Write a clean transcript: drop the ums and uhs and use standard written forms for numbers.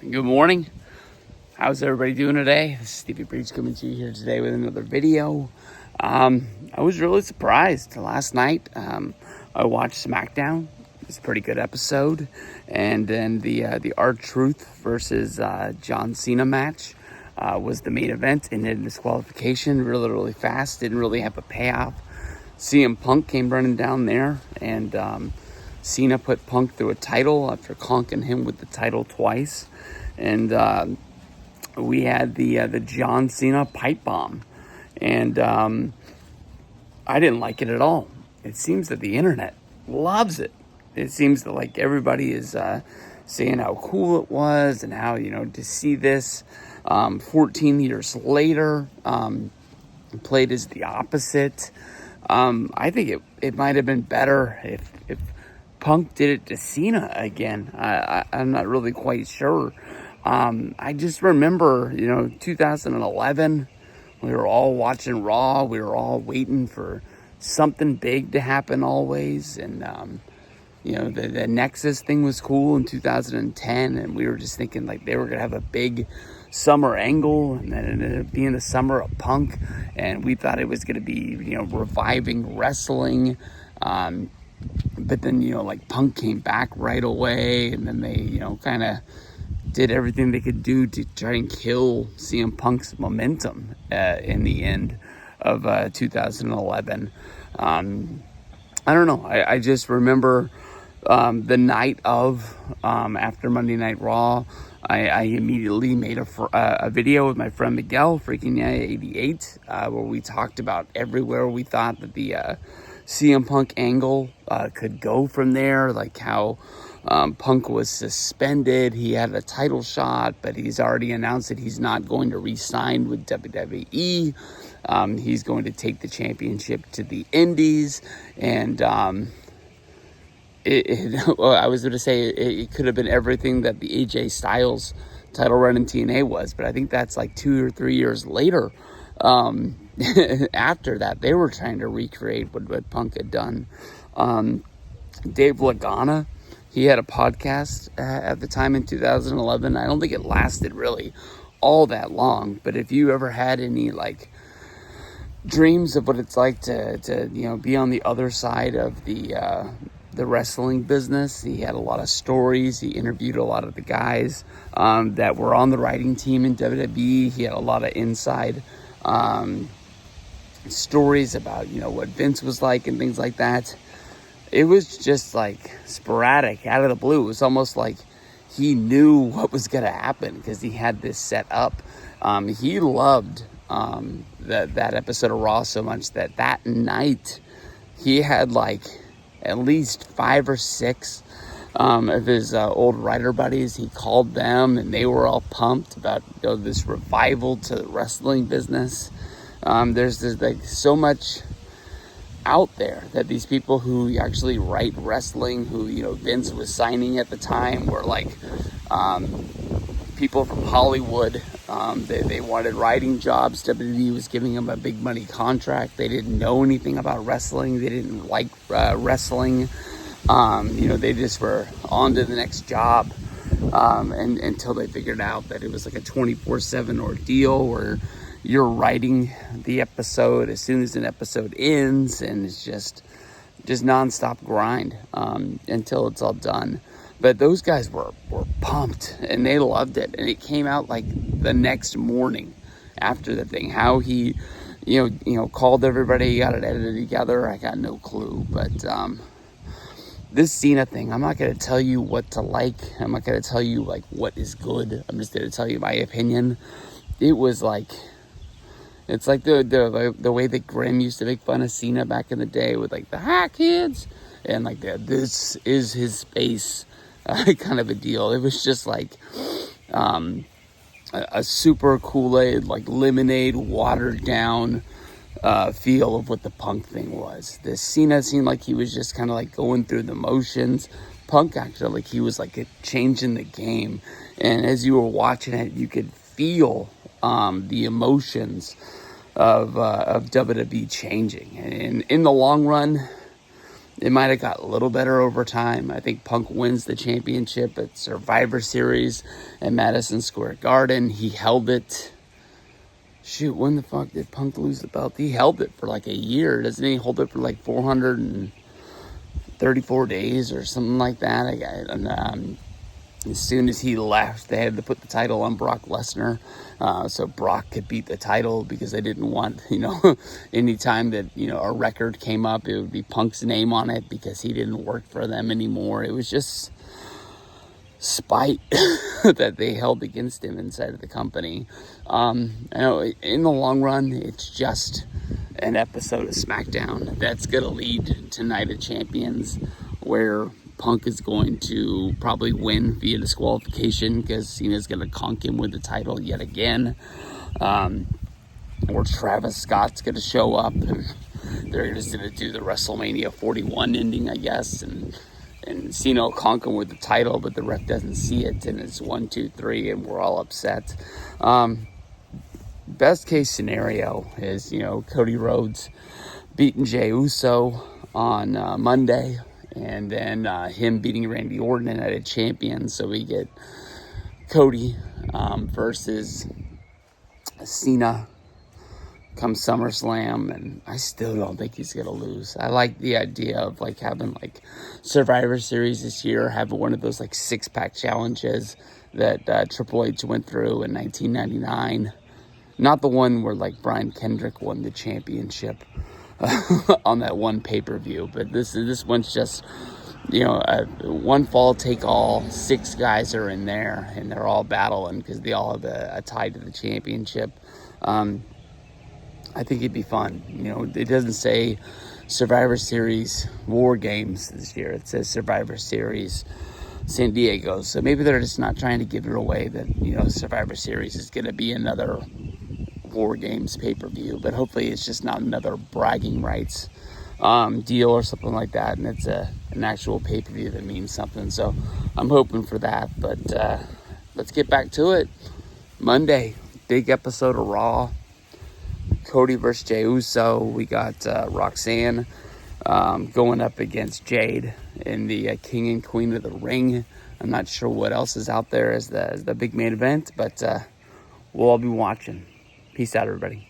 Good morning. How's everybody doing today? This is Stevie Breach coming to you here today with another video. I was really surprised last night. I watched SmackDown. It was a pretty good episode, and then the R-Truth versus John Cena match was the main event, and then disqualification really fast. Didn't really have a payoff. CM Punk came running down there, and Cena put Punk through a title after conking him with the title twice. And we had the John Cena Pipebomb. And I didn't like it at all. It seems that the internet loves it. It seems that like everybody is saying how cool it was and how, to see this 14 years later played as the opposite. I think it might have been better if Punk did it to Cena again. I'm not really quite sure. I just remember, 2011, we were all watching Raw. We were all waiting for something big to happen always. And, the Nexus thing was cool in 2010. And we were just thinking like they were going to have a big summer angle. And then it ended up being the summer of Punk. And we thought it was going to be, reviving wrestling. But then, Punk came back right away, and then they, kind of did everything they could do to try and kill CM Punk's momentum in the end of 2011. I don't know. I just remember the night of, after Monday Night Raw, I immediately made a video with my friend Miguel, Freaking Yeah 88, where we talked about everywhere we thought that the CM Punk angle could go from there, like how Punk was suspended. He had a title shot, but he's already announced that he's not going to re-sign with WWE. He's going to take the championship to the Indies, and I was going to say it could have been everything that the AJ Styles title run in TNA was, but I think that's like 2 or 3 years later. After that, they were trying to recreate what Punk had done. Dave Lagana, he had a podcast at the time in 2011. I don't think it lasted really all that long, but if you ever had any like dreams of what it's like to be on the other side of the wrestling business, he had a lot of stories. He interviewed a lot of the guys that were on the writing team in WWE. He had a lot of inside stories about what Vince was like and things like that. It was just like sporadic, out of the blue. It was almost like he knew what was going to happen because he had this set up. He loved that episode of Raw so much that night he had like at least 5 or 6 of his old writer buddies. He called them and they were all pumped about this revival to the wrestling business. There's like so much out there that these people who actually write wrestling, who Vince was signing at the time, were like people from Hollywood. They wanted writing jobs. WWE was giving them a big money contract. They didn't know anything about wrestling. They didn't like wrestling. They just were on to the next job. And until they figured out that it was like a 24/7 ordeal where you're writing the episode as soon as an episode ends, and it's just nonstop grind until it's all done. But those guys were pumped, and they loved it. And it came out like the next morning after the thing. How he, called everybody, got it edited together, I got no clue. But this Cena thing, I'm not going to tell you what to like. I'm not going to tell you like what is good. I'm just going to tell you my opinion. It was like, it's like the way that Grimm used to make fun of Cena back in the day with like the "ha kids" and like this is his space kind of a deal. It was just like a super Kool-Aid, like lemonade, watered down feel of what the Punk thing was. This Cena seemed like he was just kind of like going through the motions. Punk actually, like he was like changing the game, and as you were watching it, you could feel the emotions of WWE changing. And in the long run, It might have got a little better over time. I think Punk wins the championship at Survivor Series at Madison Square Garden. He held it. Shoot, when the fuck did Punk lose the belt? He held it for like a year. Doesn't he hold it for like 434 days or something like that? As soon as he left, they had to put the title on Brock Lesnar, so Brock could beat the title, because they didn't want, anytime that, a record came up, it would be Punk's name on it, because he didn't work for them anymore. It was just spite that they held against him inside of the company. I know in the long run, it's just an episode of SmackDown that's going to lead to Night of Champions, where Punk is going to probably win via disqualification, because Cena's going to conk him with the title yet again. Or Travis Scott's going to show up, and they're just going to do the WrestleMania 41 ending, I guess, and Cena will conk him with the title, but the ref doesn't see it, and it's 1, 2, 3, and we're all upset. Best case scenario is, Cody Rhodes beating Jey Uso on Monday, and then him beating Randy Orton at a champion. So we get Cody versus Cena come SummerSlam, and I still don't think he's gonna lose. I like the idea of having Survivor Series this year, having one of those 6-pack challenges that Triple H went through in 1999. Not the one where Brian Kendrick won the championship on that one pay-per-view, but this one's just one fall take all. 6 guys are in there, and they're all battling because they all have a tie to the championship. I think it'd be fun. It doesn't say Survivor Series War Games this year. It says Survivor Series San Diego. So maybe they're just not trying to give it away that Survivor Series is going to be another War Games pay-per-view, but hopefully it's just not another bragging rights deal or something like that, and it's an actual pay-per-view that means something. So I'm hoping for that, but let's get back to it. Monday, big episode of Raw. Cody versus Jey Uso. We got Roxanne going up against Jade in the King and Queen of the Ring. I'm not sure what else is out there as the big main event, but we'll all be watching. Peace out, everybody.